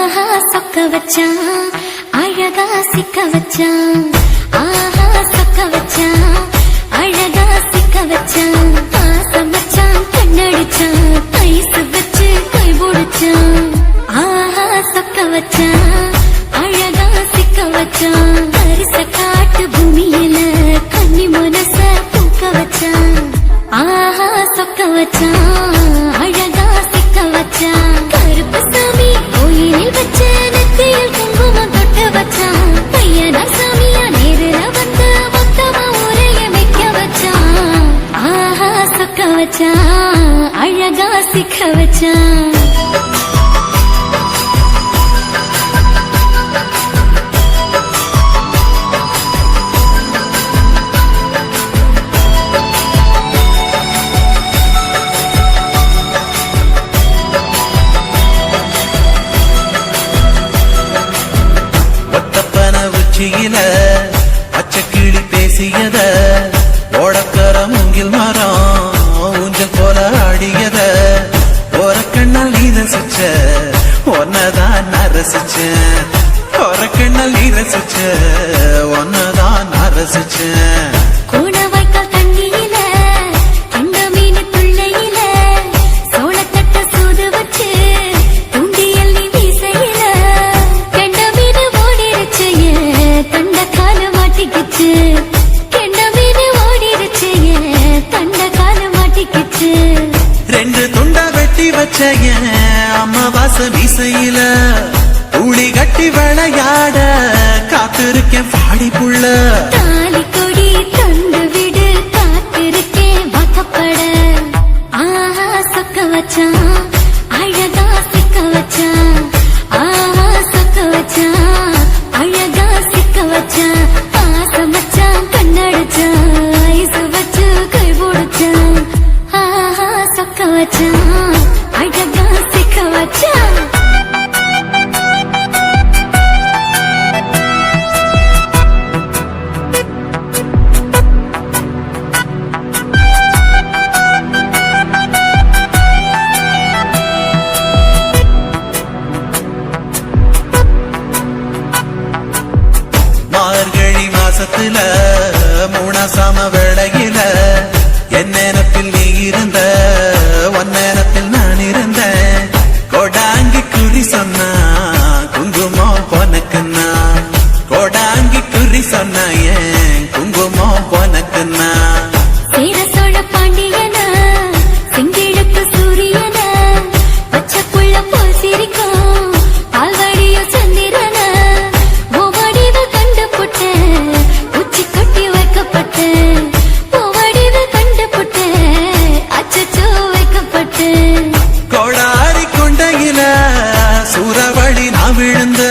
ஆஹா சொக்க வச்சான் அழகா சிக்க வச்சான் ஆஹா சொக்க வச்சான் அழகா சிக்க வச்சான் பாசம் வச்சான் கண்ணடிச்சான் ஐஸ் வச்சு கை போடுச்சான் ஆஹா சொக்க வச்சான் அழகா சிக்க வச்சான் அரிச காட்டு பூமியில கன்னி மனச பூக்க வச்சான் ஆஹா சொக்க வச்சான் அழகா சிக்க வச்சான் கருப்பு சாமி கோயிலில் வச்ச நெத்தியில் குங்குமம் தொட்டு வச்சான் பையனா சாமியா நேரில வந்து மொத்தமா உரைய வைக்க வச்சான் ஆஹா சொக்க வச்சான் அழகா சிக்க வச்சான் பச்சை கிளி பேசியத ஓடக்கர மூங்கில் மரம் ஊஞ்சல் போல ஆடியத ஒரு கண்ணால் நீ ரசிச்ச ஒன்னதான் நான் ரசிச்சேன் ஒரு கண்ணால் நீ ரசிச்ச ஒன்னதான் நான் ரசிச்சேன் ரெண்டு துண்டா வெட்டி வச்ச அம்மாவாச வீசையில ஊழி கட்டி விளையாட காத்திருக்கேன் பாடி புள்ள தாலி கொடி தந்து விடு காத்திருக்கேன் வாக்கப்பட ஆஹா சொக்க வச்சான் அழகா சிக்க வச்சான் ஆஹா சொக்க வச்சான் அழகா சிக்க வச்சான் பாசம் வச்சான் கண்ணடிச்சான் ஐஸ் வச்சு கை போடுச்சான் ஆஹா சொக்க வச்சான் அழகா சிக்க வச்சான் மார்கழி மாசத்துல மூணாசாம வேளையில என் நேரத்தில் நீ இருந்த ஒன் நேரத்தில் நான் இருந்தேன் கோடாங்கி குறி சொன்னா குங்குமம் போனக்குன்னா கோடாங்கி குறி சொன்னா ஏன் குங்குமம் போனக்குன்னா சேர சோழ பாண்டியனா செங்கிழக்கு சூரியனா பச்சைக்குள்ள போல் சிரிக்கும் பால்வடிய சந்திரனா ஓவடிவ கண்டு புட்ட உச்சி கட்டி வைக்கப்பட்ட ஓவடிவ கண்டு புட்ட அச்சச்சோ வைக்கப்பட்ட கோடாரி கொண்டையில சூறவழி நான் விழுந்த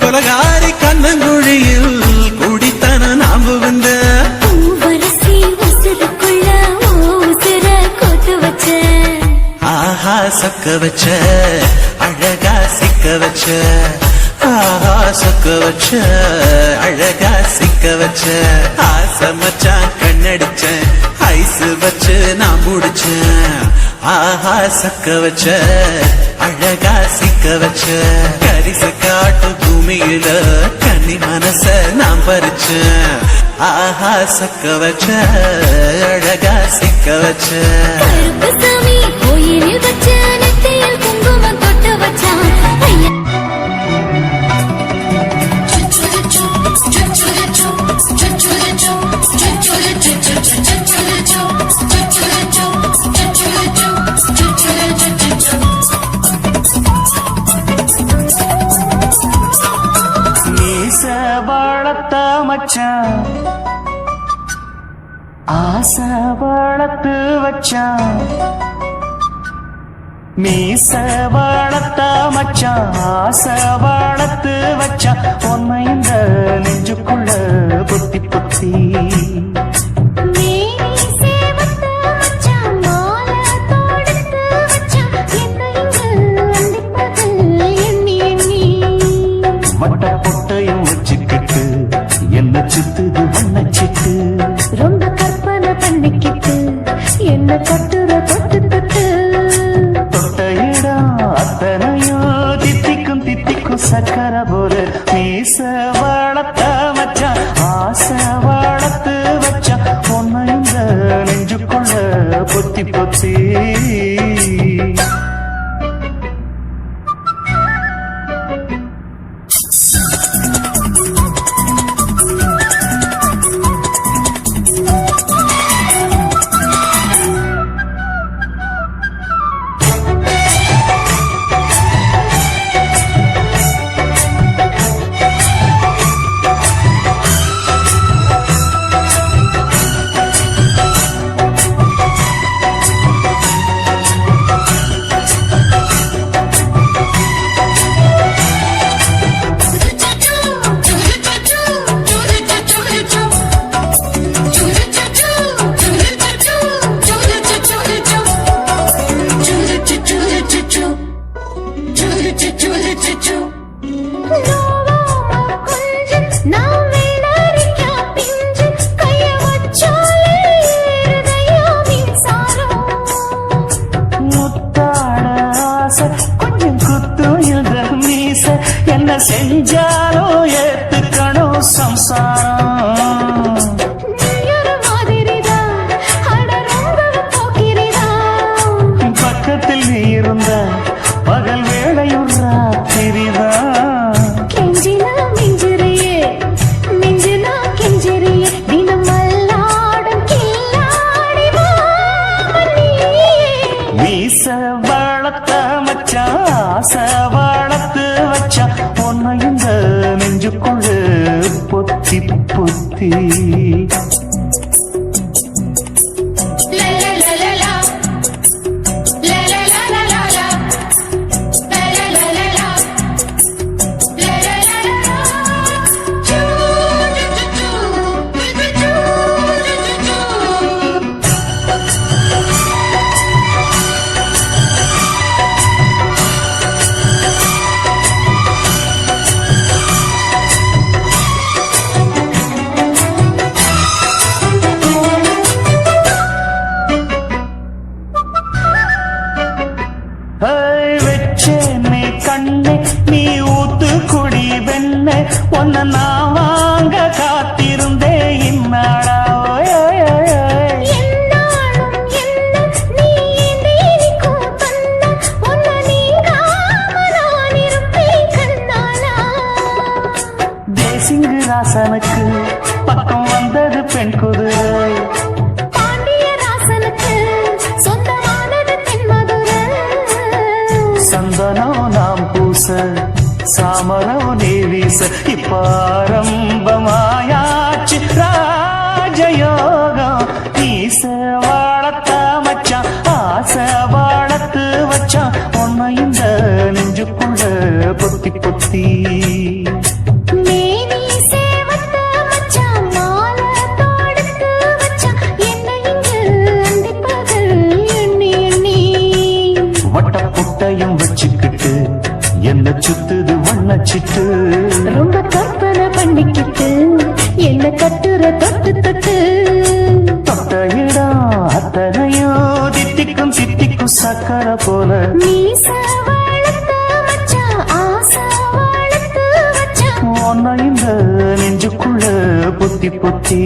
கொலகாரி கண்ணங்குழியில் குடித்தன நாம் விழுந்த பூவரசி உசுருக்குள்ள உசுர கோத்து வச்ச ஆஹா சொக்க வச்ச அழகா சிக்க வச்ச ஆஹா சொக்க வச்ச அழகா சிக்க வச்ச ஆசை மச்சான் கண்ணடிச்சேன் ஐஸ் வச்சு நான் முடிச்சேன் ஆஹா சொக்க வச்ச அழகா சிக்க வச்ச கரிச காட்டு பூமியில கன்னி மனச நான் பறிச்சேன் ஆஹா சொக்க வச்ச அழகா சிக்க வச்ச கருப்பு சாமி கோயிலில் வச்ச நெத்தியில் குங்குமம் தொட்டு வச்சான் ஐயா வளர்த்த மச்சான் ஆசை வளர்த்து வச்சான் மீச வளர்த்த மச்சான் ஆசை வளர்த்து வச்சான் உன்னை இந்த நெஞ்சுக்குள்ள பொத்தி பொத்தி மட்ட பொட்டையும் வச்சுக்கிட்டு என்ன சுத்துது வண்ணச்சிட்டு ரொம்ப கற்பனை பண்ணிக்கிட்டு என்ன கட்டுற தொட்டு தொட்டு தொட்ட இடம் அத்தனையோ தித்திக்கும் தித்தி நோவாம கொஞ்சம் நான் வெள்ளரிக்கா பிஞ்சு கைய வச்சாலே இருதயா மின்சாரம் முத்தாட ஆசை கொஞ்சம் குத்தும் இந்த மீச என்ன செஞ்சாலும் ஏத்துக்கணும் சம்சாரம் நீயொரு மாதிரிதான் அட ரொம்ப போக்கிரிதான் பக்கத்தில் நீ இருந்த பகல் வேளையும் ராத்திரிதான் கெஞ்சினா மிஞ்சிறியே மிஞ்சினா கெஞ்சிறியே தினம் மல்லாடும் கில்லாடி மாமணியே மீச வளர்த்த மச்சான் ஆசை வளர்த்து வச்சா உன்னை இந்த நெஞ்சுக்குள்ள பொத்தி பொத்தி வச்சேனே கண்ணே நீ ஊத்து குடி வெண்ணே உன்னை நான் வாங்க காத்திருந்தே இந்நாடா என்னாலும் என்ன நீ நீக்கும் கண்ணா உன்னை நீங்காம நான் இருப்பேன் கண்ணாலா தேசிங்கு ராசனுக்கு பக்கம் வந்தது பெண் குதிரை பாண்டிய ராசனுக்கு சொந்தமானது தென்மதுரை சந்தனம் நாம் பூச சாமரம் நீ வீச இப்பாரம்பமாயாச்சு ராஜயோகம் ஈச வாழத்த மச்சான் ஆசை வாழத்து வச்சான் உன்னை இந்த நெஞ்சுக்குள்ள பொத்தி பொத்தி மேனி சேவத்த மச்சான் மாலை தொடுத்து வச்சான் என்னை இங்கு அண்டிப்பகல் எண்ணி எண்ணி வட்ட புட்டையும் வச்சுக்கிட்டு என்ன சுத்துது வண்ணச்சிட்டு ரொம்ப கற்பனை பண்ணிக்கிட்டு என்ன கட்டுற தொட்டு தொட்டு தொட்ட இடம் அத்தனையோ தித்திக்கும் சித்திக்கும் சக்கரை போல மீச வளர்த்த மச்சான் ஆசை வளர்த்து வச்சான் உன்னை இந்த நெஞ்சுக்குள்ள பொத்தி பொத்தி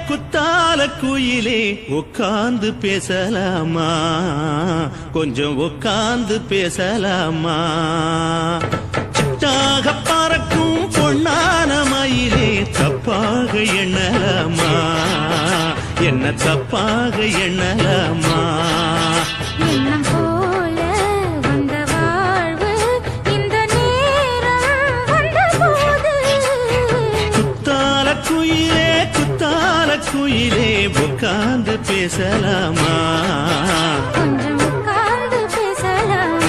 குத்தால குயிலே உட்கார்ந்து பேசலாமா கொஞ்சம் உட்கார்ந்து பேசலாமா சிட்டாக பறக்கும் பொன்னான மயிலே தப்பாக எண்ணலாமா என்ன தப்பாக எண்ணலாமா எண்ணம் போல வந்த வாழ்வு இந்த நேரம் வந்தபோது குத்தால குயிலே உட்கார்ந்து பேசலாமா கொஞ்சம் உட்கார்ந்து பேசலாம்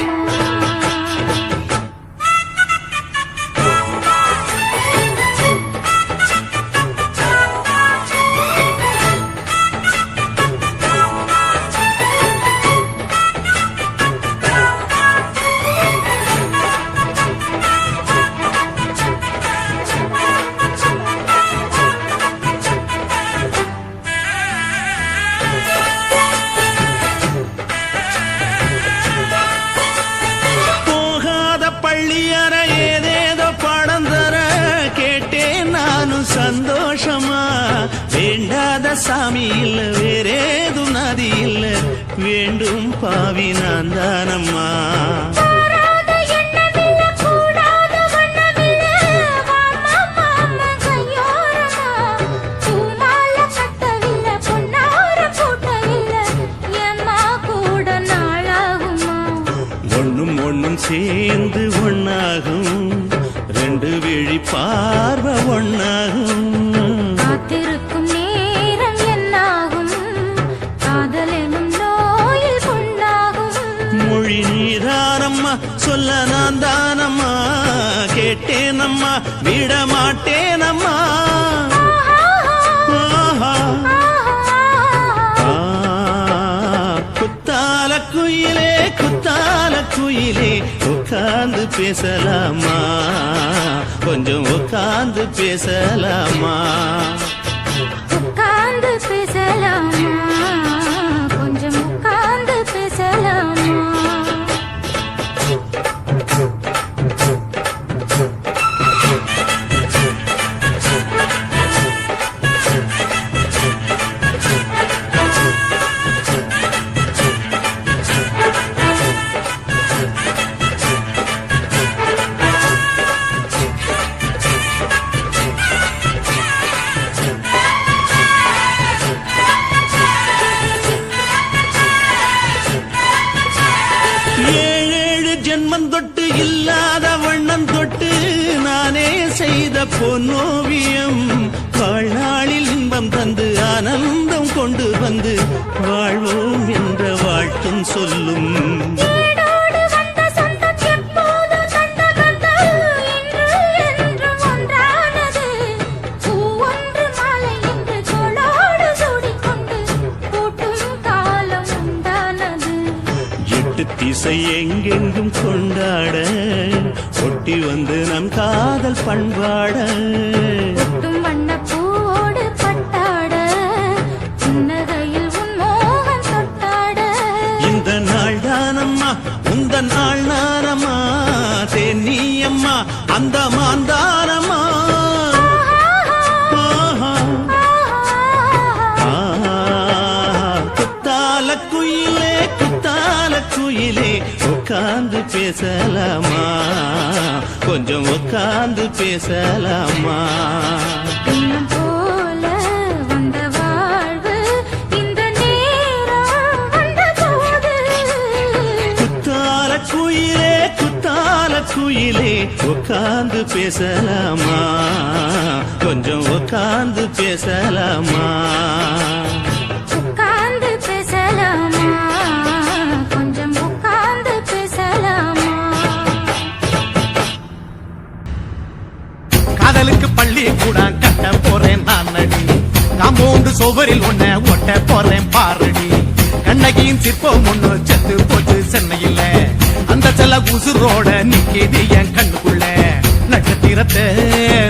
சந்தோஷமா வேண்டாத சாமி இல்ல வேறேது நதி இல்ல வேண்டும் பாவி நான் தானம்மா சேர்ந்து ஒன்னாகும் ரெண்டு விழி பார்வை ஒன்னாகும் காத்திருக்கும் நேரம் என்னாகும் காதல் எனும் நோயில் புண்ணாகும் மொழி நீதானம்மா சொல்ல நான் தானம்மா கேட்டேனம்மா விட மாட்டேனம்மா ஆஹா. குத்தால குயிலே குத்தால குயிலே உட்கார்ந்து பேசலாமா கொஞ்சம் உட்கார்ந்து பேசலாமா உட்கார்ந்து பேசலாமா கொஞ்சம் உட்கார்ந்து பேசலாமா ஏழேழு ஜென்மம் தொட்டு இல்லாத வண்ணம் தொட்டு நானே செய்த பொன்னோவியம் வாழ்நாளில் இன்பம் தந்து ஆனந்தம் கொண்டு வந்து வாழ்வோம் என்ற வாழ்த்தும் சொல்லும் ஏடோடு வந்த சொந்தம் எப்போதும் தந்த பந்தம் இன்று என்றும் ஒன்றானது பூ ஒன்று மாலை என்று தோளோடு சூடிக்கொண்டு கூட்டும் காலம் உண்டானது எட்டு திசை எங்கெங்கும் கொண்டாட ஒட்டி வந்து நம் காதல் பண்பாட ஒட்டும் வண்ணப் பூவோடு பட்டாட புன்னகையில் உன் மோகம் தொட்டாட இந்த நாள் தானம்மா உந்த நாள் நானம்மா தேனியம்மா அந்த மாந்தானம்மா ஆஹா. குத்தால குயிலே குத்தால குயிலே உட்கார்ந்து பேசலாமா கொஞ்சம் உட்கார்ந்து பேசலாமா இன்னும் போல வந்த வாழ்வு இந்த நேரம் வந்தபோது குத்தால குயிலே உட்கார்ந்து பேசலாமா கொஞ்சம் உட்கார்ந்து பேசலாமா உட்கார்ந்து பேசலாமா கொஞ்சம் உட்கார்ந்து பேசலாமா காதலுக்கு பள்ளி கூட கட்ட போறேன் நான் நடி காம்பவுண்டு சுவரில் ஒன்ன ஒட்ட போறேன் பாரடி கண்ணகியின் சிற்பம் ஒண்ணு செத்து போச்சு சென்னையில அந்த செல்ல உசுரோட நிக்கிது என் கண்ணுக்குள்ள நட்சத்திரத்தை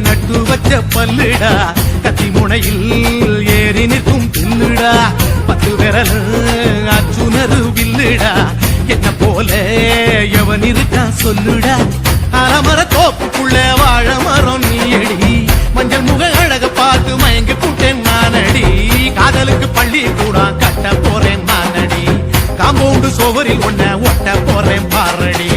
நட்டு வச்ச பல்லுடா கத்தி முனையில் ஏறி நிற்கும் பில்லுடா 10 விரல் அச்சுனரு வில்லுடா என்ன போல எவன் இருக்கா சொல்லுடா அறமர தோப்புக்குள்ள வாழ மரம் நீயடி மஞ்சள் முக அழக பார்த்து மயங்கி கூட்டேன் நானடி காதலுக்கு பள்ளி கூட கட்ட போறேன் நானடி காம்பவுண்டு சோவரில் ஒன்ன ஒட்ட போறேன் பாரடி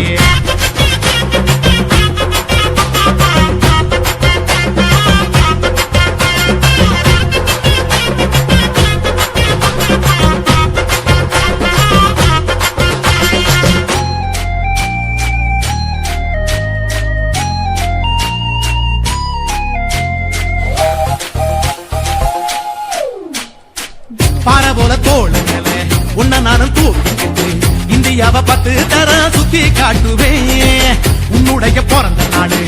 பாறை போல தோளுங்களே உன்ன நானும் தூக்கிட்டு இந்தியாவை 10 தரம் சுத்தி காட்டுவேன் உன்னுடைய பிறந்த நாடு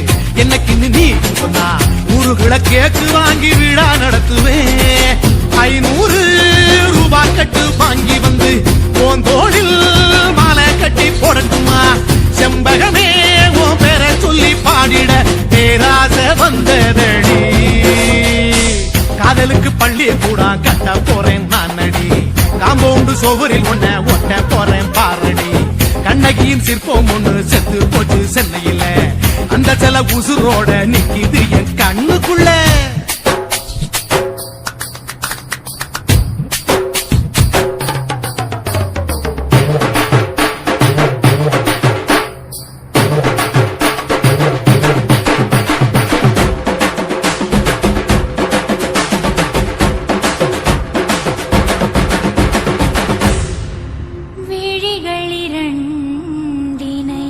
என்னைக்கு நீ சொன்னா ஊருகளை கேக்கு வாங்கி விழா நடத்துவேன் 500 ரூபாய் கட்டு வாங்கி வந்து போந்தோளில் மாலை கட்டி போடட்டுமா செம்பகமே உன் பேரை சொல்லி பாடிட பேராச வந்ததடி காதலுக்கு பள்ளி கூட கட்ட போறேன் நானடி காம்பவுண்டு சோவரில் ஒன்ன ஒட்ட போறேன் பாரடி கண்ணகியின் சிற்பம் ஒண்ணு செத்து போச்சு சென்னையில அந்த செல உசுரோட நிக்கிது என் கண்ணுக்குள்ள விழிகளிரண்டினை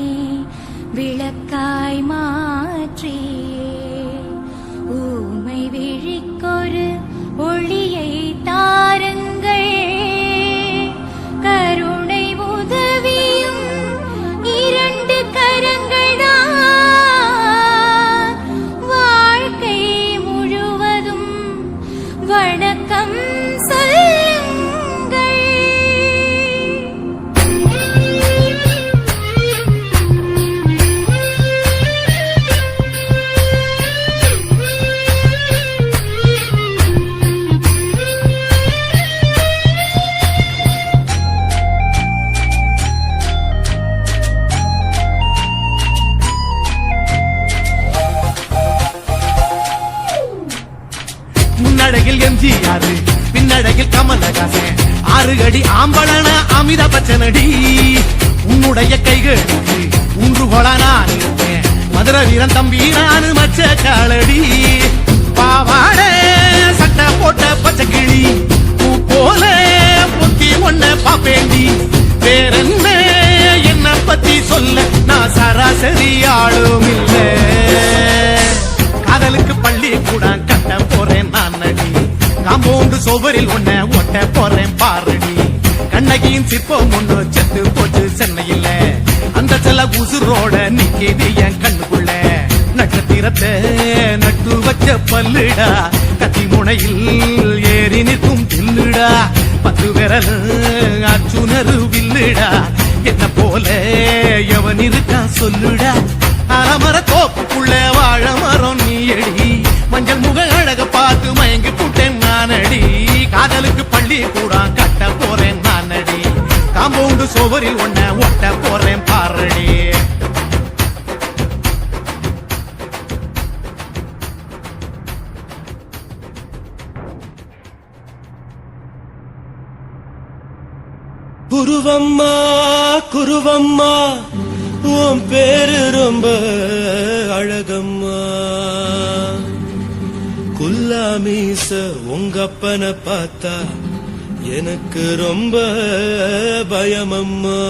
வணக்கம் சொல்லுங்கள். முன்னடையில் எம்ஜிஆர் பின்னடையில் கமலஹாசன் 6 அடி ஆம்பளன அமித பச்சனடி உன்னுடைய கைகளுக்கு ஊன்றுகோலா நான் இருப்பேன் மதுர வீரன் தம்பி நானு மச்ச காலடி பாவாட சட்டை போட்ட பச்சை கிளி பூ போல பொத்தி ஒன்ன பாப்பேண்டி வேறென்ன என்ன பத்தி சொல்ல நான் சராசரி ஆளும் இல்ல காதலுக்கு பள்ளி கூட கட்ட போறேன் நான் நடி காம்பவுண்டு சோவரில் ஒன்ன ஒட்ட போறேன் பாரடி கண்ணகியின் சிற்பம் ஒண்ணு செத்து போச்சு சென்னையில அந்த செல்ல உசுரோட நிக்கிது என் கண்ணுக்குள்ள நட்சத்திரத்தை நட்டு வச்ச பல்லுடா கத்தி முனையில் ஏறி நிற்கும் தில்லுடா 10 விரல் அச்சுணரு வில்லுடா என்ன போல எவன் இருக்கான் சொல்லுடா அலமர தோப்புக்குள்ள வாழ மரம் நீயடி மஞ்சள் முக அழக பார்த்து மயங்கி புட்டேன் நானடி காதலுக்கு பள்ளி கூட கட்ட போறேன் நானடி காம்பவுண்டு சோவரில் ஒன்ன ஒட்ட போறேன் பாரடி குருவம்மா குருவம்மா உன் பேரு ரொம்ப அழகம்மா குல்லாமீச உங்க அப்பனை பார்த்தா எனக்கு ரொம்ப பயமம்மா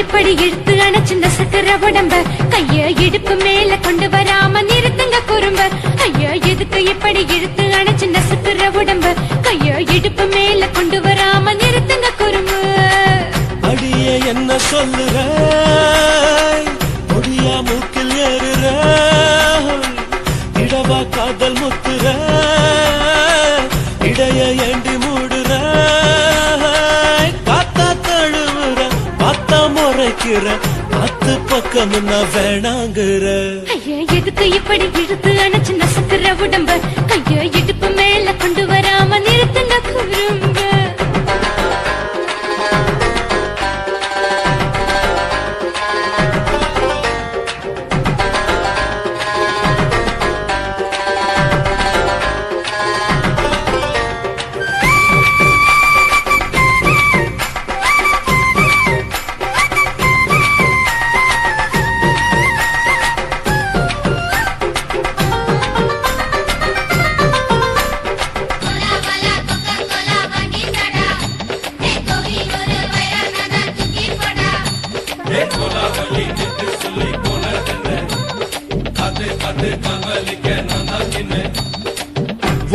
இப்படி இழுத்து அணைச்சிருந்த சக்கர உடம்ப கைய இடுப்பு மேல கொண்டு வராம நிறுத்துங்க குறும்ப. ஐயா எதுக்கு இப்படி இழுத்து அணைச்சிருந்த சக்கர உடம்ப கைய இடுப்பு மேல கொண்டு வராம நிறுத்துங்க குறும்பு. அடியே என்ன சொல்லுற முடியா மூக்கில் ஏறுற இடவா காதல் முத்துற இடைய ஏண்டி மூடுற காத்தா தழுவுற பார்த்தா முறைக்கிற 10 பக்கம் நான் வேணாங்குற. ஐயா எதுக்கு இப்படி இழுத்து அணைச்சு நசுக்குற உடம்ப கைய இடுப்பு மேல கொண்டு வராம நிறுத்துங்க குறும்ப.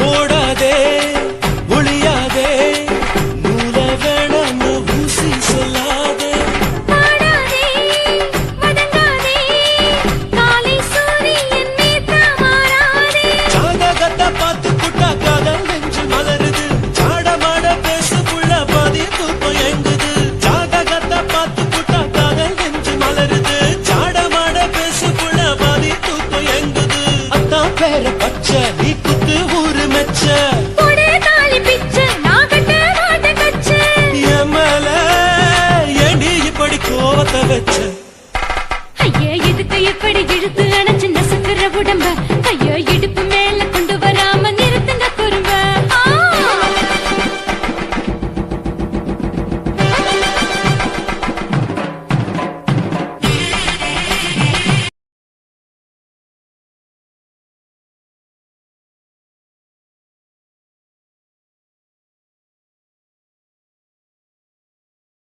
ஓடாதே ஒளியாதே நூல வேணான்னு ஊசி சொல்லாதே பாடாதே வதங்காதே காலை சூரியன் நேற்ற மாறாதே. ஜாதகத்தை பார்த்து புட்டா காதல் நெஞ்சு மலருது சாடமாட பேசுக்குள்ள பாதி தூக்கம் எங்குது. ஜாதகத்தை பார்த்து புட்டா காதல் நெஞ்சு மலருது சாடமாட பேசுக்குள்ள பாதி தூக்கம் எங்குது. அத்தான் பேர பச்சை நீ